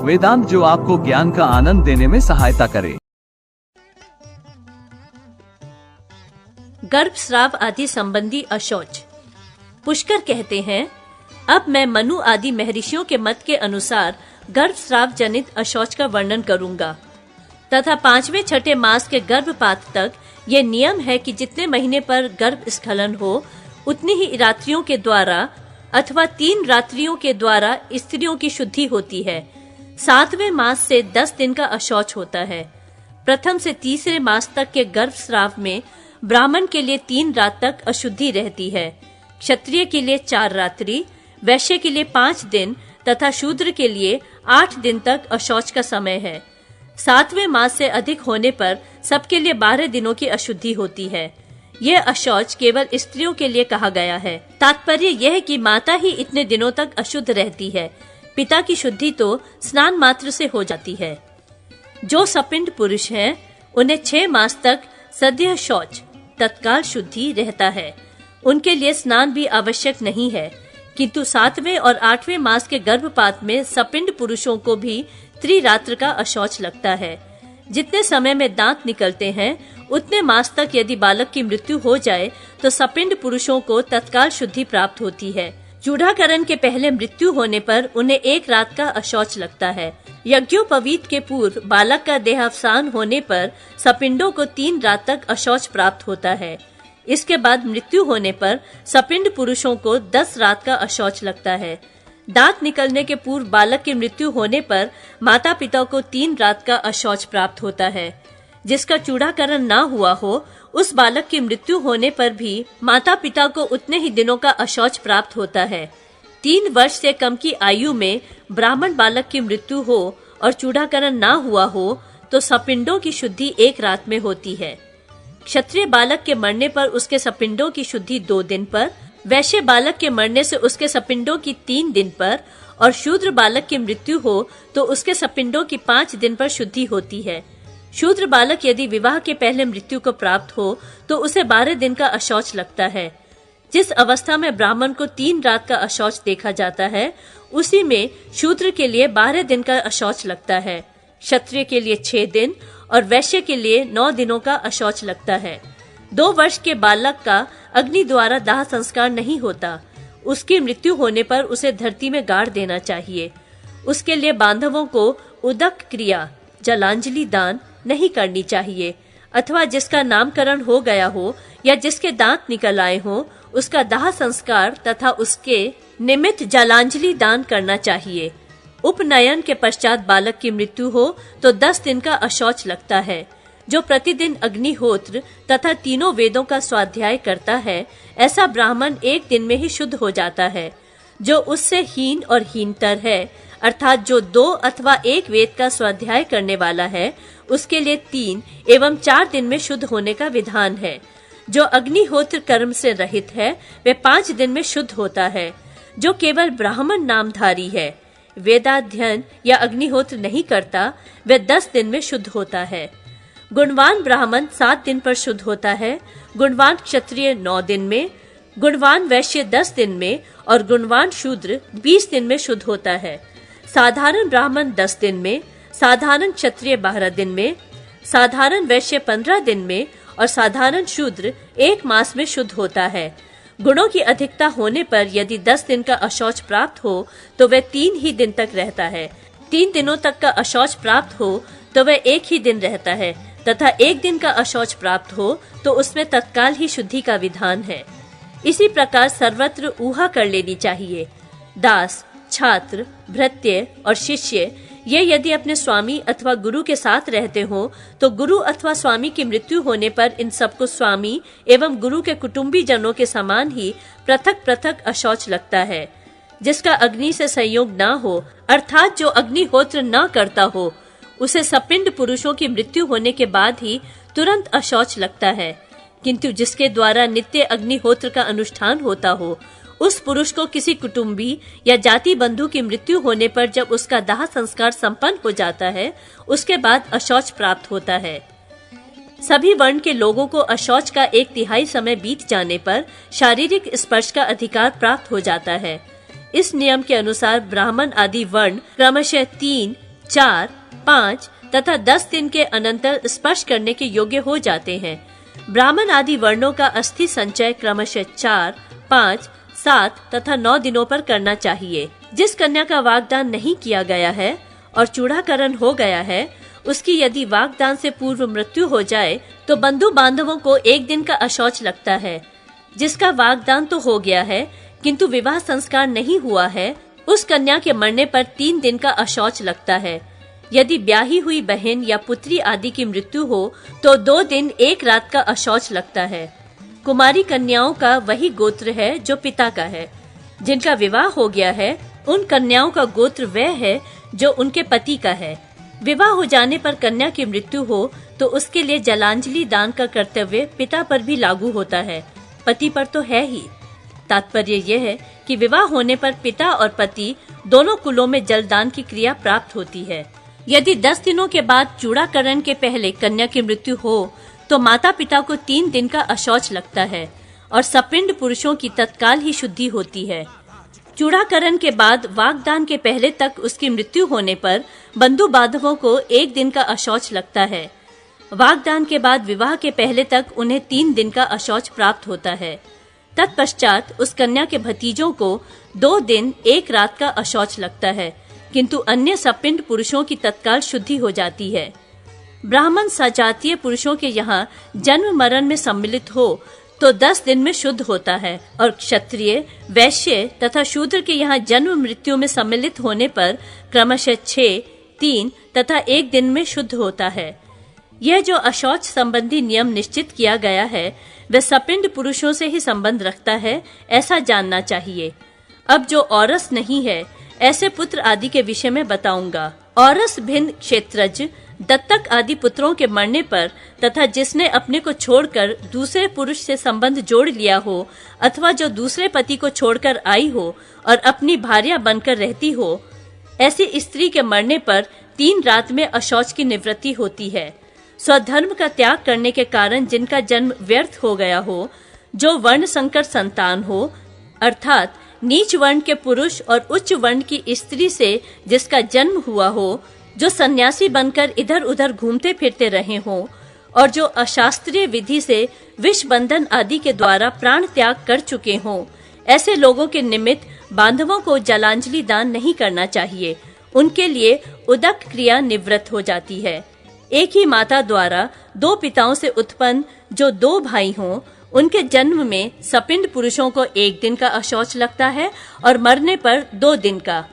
वेदांत जो आपको ज्ञान का आनंद देने में सहायता करे। गर्भस्राव आदि संबंधी अशौच। पुष्कर कहते हैं, अब मैं मनु आदि महर्षियों के मत के अनुसार गर्भस्राव जनित अशौच का वर्णन करूंगा तथा 5वें 6ठे मास के गर्भपात तक ये नियम है कि जितने महीने पर गर्भ स्खलन हो उतनी ही रात्रियों के द्वारा अथवा 3 रात्रियों के द्वारा स्त्रियों की शुद्धि होती है। 7वें मास से 10 दिन का अशौच होता है। प्रथम से तीसरे मास तक के गर्भस्राव में ब्राह्मण के लिए 3 रात तक अशुद्धि रहती है, क्षत्रिय के लिए 4 रात्रि, वैश्य के लिए 5 दिन तथा शूद्र के लिए 8 दिन तक अशौच का समय है। 7वें मास से अधिक होने पर सबके लिए 12 दिनों की अशुद्धि होती है। यह अशौच केवल स्त्रियों के लिए कहा गया है। तात्पर्य यह है कि माता ही इतने दिनों तक अशुद्ध रहती है, पिता की शुद्धि तो स्नान मात्र से हो जाती है। जो सपिंड पुरुष हैं, उन्हें 6 मास तक सद्य शौच तत्काल शुद्धि रहता है। उनके लिए स्नान भी आवश्यक नहीं है, किंतु 7वें और 8वें मास के गर्भपात में सपिंड पुरुषों को भी त्रिरात्र का अशौच लगता है। जितने समय में दांत निकलते हैं उतने मास तक यदि बालक की मृत्यु हो जाए तो सपिंड पुरुषों को तत्काल शुद्धि प्राप्त होती है। चूड़ाकरण के पहले मृत्यु होने पर उन्हें 1 रात का अशौच लगता है। यज्ञोपवीत के पूर्व बालक का देहावसान होने पर सपिंडों को 3 रात तक अशौच प्राप्त होता है। इसके बाद मृत्यु होने पर सपिंड पुरुषों को 10 रात का अशौच लगता है। दांत निकलने के पूर्व बालक की मृत्यु होने पर माता पिता को 3 रात का अशौच प्राप्त होता है। जिसका चूड़ाकरण ना हुआ हो उस बालक की मृत्यु होने पर भी माता पिता को उतने ही दिनों का अशौच प्राप्त होता है। 3 वर्ष से कम की आयु में ब्राह्मण बालक की मृत्यु हो और चूड़ाकरण ना हुआ हो तो सपिंडों की शुद्धि 1 रात में होती है। क्षत्रिय बालक के मरने पर उसके सपिंडों की शुद्धि 2 दिन पर, वैश्य बालक के मरने से उसके सपिंडों की 3 दिन पर और शूद्र बालक की मृत्यु हो तो उसके सपिंडों की 5 दिन पर शुद्धि होती है। शूद्र बालक यदि विवाह के पहले मृत्यु को प्राप्त हो तो उसे 12 दिन का अशौच लगता है। जिस अवस्था में ब्राह्मण को 3 रात का अशौच देखा जाता है उसी में शूद्र के लिए 12 दिन का अशौच लगता है, क्षत्रिय के लिए 6 दिन और वैश्य के लिए 9 दिनों का अशौच लगता है। 2 वर्ष के बालक का अग्नि द्वारा दाह संस्कार नहीं होता। उसकी मृत्यु होने पर उसे धरती में गाड़ देना चाहिए। उसके लिए बांधवों को उदक क्रिया जलांजलि दान नहीं करनी चाहिए अथवा जिसका नामकरण हो गया हो या जिसके दांत निकल आए हो उसका दाह संस्कार तथा उसके निमित्त जलांजलि दान करना चाहिए। उपनयन के पश्चात बालक की मृत्यु हो तो 10 दिन का अशौच लगता है। जो प्रतिदिन अग्निहोत्र तथा तीनों वेदों का स्वाध्याय करता है ऐसा ब्राह्मण 1 दिन में ही शुद्ध हो जाता है। जो उससे हीन और हीनतर है अर्थात जो 2 अथवा 1 वेद का स्वाध्याय करने वाला है उसके लिए 3 एवं 4 दिन में शुद्ध होने का विधान है। जो अग्निहोत्र कर्म से रहित है वह 5 दिन में शुद्ध होता है। जो केवल ब्राह्मण नामधारी है, वेदाध्ययन या अग्निहोत्र नहीं करता, वह 10 दिन में शुद्ध होता है। गुणवान ब्राह्मण 7 दिन पर शुद्ध होता है, गुणवान क्षत्रिय 9 दिन में, गुणवान वैश्य 10 दिन में और गुणवान शूद्र 20 दिन में शुद्ध होता है। साधारण ब्राह्मण 10 दिन में, साधारण क्षत्रिय 12 दिन में, साधारण वैश्य 15 दिन में और साधारण शूद्र 1 मास में शुद्ध होता है। गुणों की अधिकता होने पर यदि 10 दिन का अशौच प्राप्त हो तो वह 3 ही दिन तक रहता है। 3 दिनों तक का अशौच प्राप्त हो तो वह 1 ही दिन रहता है तथा 1 दिन का अशौच प्राप्त हो तो उसमें तत्काल ही शुद्धि का विधान है। इसी प्रकार सर्वत्र ऊहा कर लेनी चाहिए। दास, छात्र, भृत्य और शिष्य ये यदि अपने स्वामी अथवा गुरु के साथ रहते हो तो गुरु अथवा स्वामी की मृत्यु होने पर इन सबको स्वामी एवं गुरु के कुटुंबी जनों के समान ही पृथक पृथक अशौच लगता है। जिसका अग्नि से संयोग न हो अर्थात जो अग्निहोत्र न करता हो उसे सपिंड पुरुषों की मृत्यु होने के बाद ही तुरंत अशौच लगता है, किंतु जिसके द्वारा नित्य अग्निहोत्र का अनुष्ठान होता हो उस पुरुष को किसी कुटुंबी या जाति बंधु की मृत्यु होने पर जब उसका दाह संस्कार संपन्न हो जाता है उसके बाद अशौच प्राप्त होता है। सभी वर्ण के लोगों को अशौच का 1/3 समय बीत जाने पर शारीरिक स्पर्श का अधिकार प्राप्त हो जाता है। इस नियम के अनुसार ब्राह्मण आदि वर्ण क्रमशः 3, 4, 5 तथा 10 दिन के अनंतर स्पर्श करने के योग्य हो जाते हैं। ब्राह्मण आदि वर्णों का अस्थि संचय क्रमशः 4, 5, 7 तथा 9 दिनों पर करना चाहिए। जिस कन्या का वागदान नहीं किया गया है और चूड़ाकरण हो गया है, उसकी यदि वागदान से पूर्व मृत्यु हो जाए तो बंधु बांधवों को 1 दिन का अशौच लगता है। जिसका वागदान तो हो गया है किंतु विवाह संस्कार नहीं हुआ है, उस कन्या के मरने पर 3 दिन का अशौच लगता है। यदि ब्याही हुई बहन या पुत्री आदि की मृत्यु हो तो 2 दिन 1 रात का अशौच लगता है। कुमारी कन्याओं का वही गोत्र है जो पिता का है। जिनका विवाह हो गया है उन कन्याओं का गोत्र वह है जो उनके पति का है। विवाह हो जाने पर कन्या की मृत्यु हो तो उसके लिए जलांजलि दान का कर्तव्य पिता पर भी लागू होता है, पति पर तो है ही। तात्पर्य यह है कि विवाह होने पर पिता और पति दोनों कुलों में जलदान की क्रिया प्राप्त होती है। यदि 10 दिनों के बाद चूड़ाकरण के पहले कन्या की मृत्यु हो तो माता पिता को 3 दिन का अशौच लगता है और सपिंड पुरुषों की तत्काल ही शुद्धि होती है। चूड़ाकरण के बाद वागदान के पहले तक उसकी मृत्यु होने पर बंधु बांधवों को 1 दिन का अशौच लगता है। वागदान के बाद विवाह के पहले तक उन्हें 3 दिन का अशौच प्राप्त होता है। तत्पश्चात उस कन्या के भतीजों को 2 दिन 1 रात का अशौच लगता है, किंतु अन्य सपिंड पुरुषों की तत्काल शुद्धि हो जाती है। ब्राह्मण सजातीय पुरुषों के यहाँ जन्म मरण में सम्मिलित हो तो 10 दिन में शुद्ध होता है और क्षत्रिय, वैश्य तथा शूद्र के यहाँ जन्म मृत्यु में सम्मिलित होने पर क्रमशः 6, 3 तथा 1 दिन में शुद्ध होता है। यह जो अशौच संबंधी नियम निश्चित किया गया है वह सपिंड पुरुषों से ही संबंध रखता है, ऐसा जानना चाहिए। अब जो औरस नहीं है ऐसे पुत्र आदि के विषय में बताऊंगा। औरस भिन्न क्षेत्रज, दत्तक आदि पुत्रों के मरने पर तथा जिसने अपने को छोड़कर दूसरे पुरुष से संबंध जोड़ लिया हो अथवा जो दूसरे पति को छोड़कर आई हो और अपनी भार्या बनकर रहती हो, ऐसी स्त्री के मरने पर 3 रात में अशौच की निवृत्ति होती है। स्वधर्म का त्याग करने के कारण जिनका जन्म व्यर्थ हो गया हो, जो वर्ण संकर संतान हो, अर्थात नीच वर्ण के पुरुष और उच्च वर्ण की स्त्री से जिसका जन्म हुआ हो, जो सन्यासी बनकर इधर उधर घूमते फिरते रहे हों और जो अशास्त्रीय विधि से विष बंधन आदि के द्वारा प्राण त्याग कर चुके हों, ऐसे लोगों के निमित्त बांधवों को जलांजलि दान नहीं करना चाहिए। उनके लिए उदक क्रिया निवृत्त हो जाती है। एक ही माता द्वारा 2 पिताओं से उत्पन्न जो 2 भाई हों, उनके जन्म में सपिंड पुरुषों को 1 दिन का अशौच लगता है और मरने पर 2 दिन का।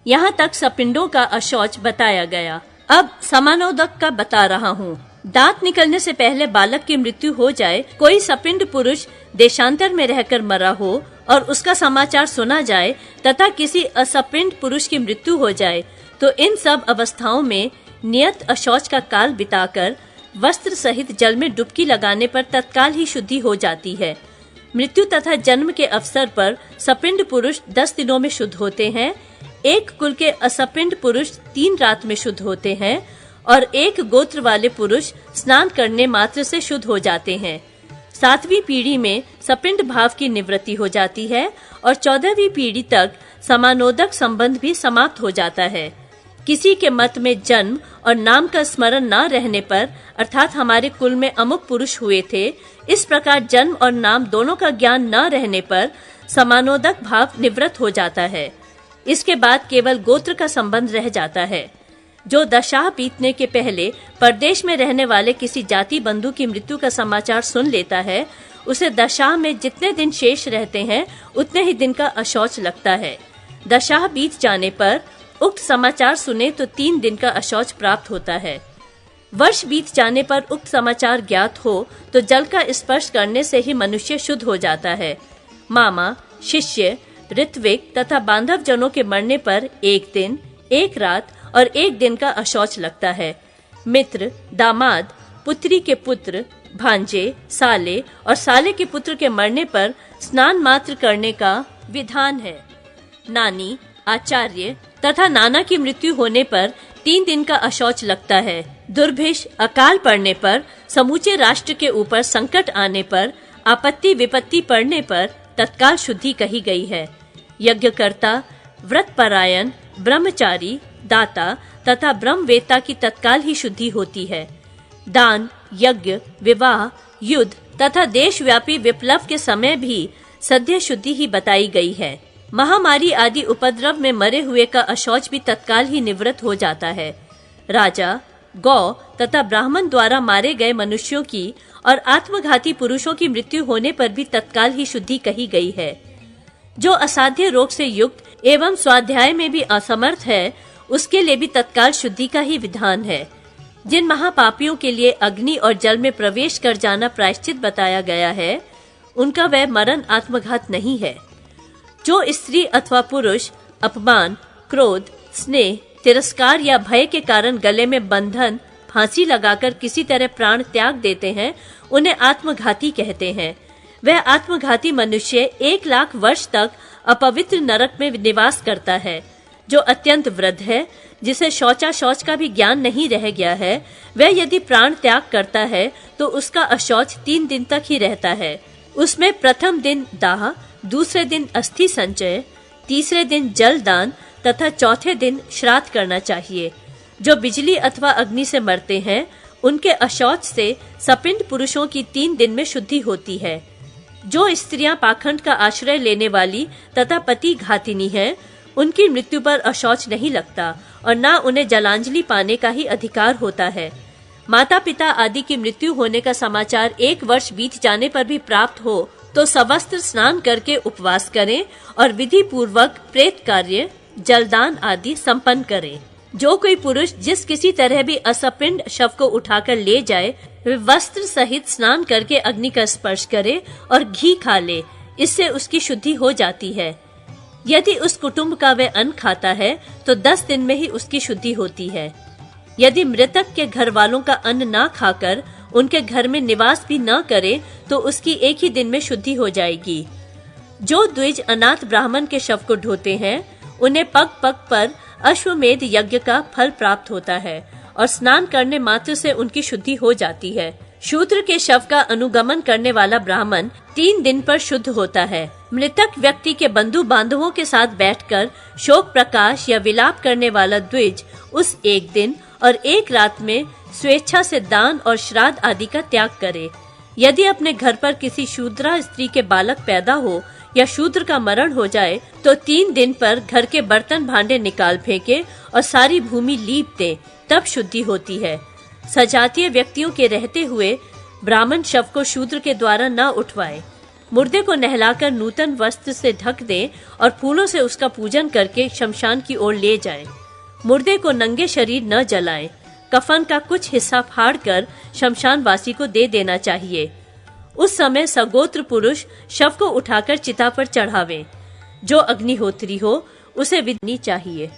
यहाँ तक सपिंडों का अशौच बताया गया। अब समानोदक का बता रहा हूँ। दांत निकलने से पहले बालक की मृत्यु हो जाए, कोई सपिंड पुरुष देशांतर में रहकर मरा हो और उसका समाचार सुना जाए तथा किसी असपिंड पुरुष की मृत्यु हो जाए, तो इन सब अवस्थाओं में नियत अशौच का काल बिताकर वस्त्र सहित जल में डुबकी लगाने पर तत्काल ही शुद्धि हो जाती है। मृत्यु तथा जन्म के अवसर पर सपिंड पुरुष 10 दिनों में शुद्ध होते हैं। एक कुल के असपिंड पुरुष 3 रात में शुद्ध होते हैं और एक गोत्र वाले पुरुष स्नान करने मात्र से शुद्ध हो जाते हैं। 7वीं पीढ़ी में सपिंड भाव की निवृत्ति हो जाती है और 14वीं पीढ़ी तक समानोदक संबंध भी समाप्त हो जाता है। किसी के मत में जन्म और नाम का स्मरण न रहने पर, अर्थात हमारे कुल में अमुक पुरुष हुए थे, इस प्रकार जन्म और नाम दोनों का ज्ञान न रहने पर समानोदक भाव निवृत्त हो जाता है। इसके बाद केवल गोत्र का संबंध रह जाता है। जो दशा बीतने के पहले परदेश में रहने वाले किसी जाति बंधु की मृत्यु का समाचार सुन लेता है, उसे दशा में जितने दिन शेष रहते हैं उतने ही दिन का अशौच लगता है। दशा बीत जाने पर उक्त समाचार सुने तो 3 दिन का अशौच प्राप्त होता है। वर्ष बीत जाने पर उक्त समाचार ज्ञात हो तो जल का स्पर्श करने से ही मनुष्य शुद्ध हो जाता है। मामा, शिष्य, ऋत्विक तथा बांधव जनों के मरने पर 1 दिन, 1 रात और 1 दिन का अशौच लगता है। मित्र, दामाद, पुत्री के पुत्र, भांजे, साले और साले के पुत्र के मरने पर स्नान मात्र करने का विधान है। नानी, आचार्य तथा नाना की मृत्यु होने पर 3 दिन का अशौच लगता है। दुर्भिक्ष, अकाल पड़ने पर, समूचे राष्ट्र के ऊपर संकट आने पर, आपत्ति विपत्ति पड़ने पर तत्काल शुद्धि कही गई है। यज्ञकर्ता, व्रतपरायण, ब्रह्मचारी, दाता तथा ब्रह्मवेत्ता की तत्काल ही शुद्धि होती है। दान, यज्ञ, विवाह, युद्ध तथा देशव्यापी विप्लव के समय भी सद्य शुद्धि ही बताई गई है। महामारी आदि उपद्रव में मरे हुए का अशौच भी तत्काल ही निवृत्त हो जाता है। राजा, गौ तथा ब्राह्मण द्वारा मारे गए मनुष्यों की और आत्मघाती पुरुषों की मृत्यु होने पर भी तत्काल ही शुद्धि कही गई है। जो असाध्य रोग से युक्त एवं स्वाध्याय में भी असमर्थ है, उसके लिए भी तत्काल शुद्धि का ही विधान है। जिन महापापियों के लिए अग्नि और जल में प्रवेश कर जाना प्रायश्चित बताया गया है, उनका वह मरण आत्मघात नहीं है। जो स्त्री अथवा पुरुष अपमान, क्रोध, स्नेह, तिरस्कार या भय के कारण गले में बंधन, फांसी लगाकर किसी तरह प्राण त्याग देते हैं, उन्हें आत्मघाती कहते हैं। वह आत्मघाती मनुष्य 1,00,000 वर्ष तक अपवित्र नरक में निवास करता है। जो अत्यंत वृद्ध है, जिसे शौच का भी ज्ञान नहीं रह गया है, वह यदि प्राण त्याग करता है तो उसका अशौच 3 दिन तक ही रहता है। उसमें प्रथम दिन दाह, दूसरे दिन अस्थि संचय, तीसरे दिन जल दान तथा चौथे दिन श्राद्ध करना चाहिए। जो बिजली अथवा अग्नि से मरते हैं, उनके अशौच से सपिंड पुरुषों की 3 दिन में शुद्धि होती है। जो स्त्रियां पाखंड का आश्रय लेने वाली तथा पति घातिनी हैं, उनकी मृत्यु पर अशौच नहीं लगता और न उन्हें जलांजलि पाने का ही अधिकार होता है। माता पिता आदि की मृत्यु होने का समाचार 1 वर्ष बीत जाने पर भी प्राप्त हो तो सवस्त्र स्नान करके उपवास करें और विधि पूर्वक प्रेत कार्य, जलदान आदि संपन्न करें। जो कोई पुरुष जिस किसी तरह भी असपिंड शव को उठाकर ले जाए, वे वस्त्र सहित स्नान करके अग्नि का स्पर्श करे और घी खा ले, इससे उसकी शुद्धि हो जाती है। यदि उस कुटुंब का वह अन्न खाता है तो 10 दिन में ही उसकी शुद्धि होती है। यदि मृतक के घर वालों का अन्न ना खाकर उनके घर में निवास भी न करे तो उसकी 1 ही दिन में शुद्धि हो जाएगी। जो द्विज अनाथ ब्राह्मण के शव को ढोते हैं, उन्हें पग पग पर अश्वमेध यज्ञ का फल प्राप्त होता है और स्नान करने मात्र से उनकी शुद्धि हो जाती है। शूद्र के शव का अनुगमन करने वाला ब्राह्मण 3 दिन पर शुद्ध होता है। मृतक व्यक्ति के बंधु बांधवों के साथ बैठकर शोक प्रकाश या विलाप करने वाला द्विज उस 1 दिन और 1 रात में स्वेच्छा से दान और श्राद्ध आदि का त्याग करे। यदि अपने घर पर किसी शूद्रा स्त्री के बालक पैदा हो या शूद्र का मरण हो जाए तो 3 दिन पर घर के बर्तन भांडे निकाल फेंके और सारी भूमि लीप दे, तब शुद्धि होती है। सजातीय व्यक्तियों के रहते हुए ब्राह्मण शव को शूद्र के द्वारा न उठवाए। मुर्दे को नहलाकर नूतन वस्त्र से ढक दे और फूलों से उसका पूजन करके शमशान की ओर ले जाए। मुर्दे को नंगे शरीर न जलाएं। कफन का कुछ हिस्सा फाड़कर शमशान वासी को दे देना चाहिए। उस समय सगोत्र पुरुष शव को उठाकर चिता पर चढ़ावे। जो अग्निहोत्री हो उसे विधि चाहिए।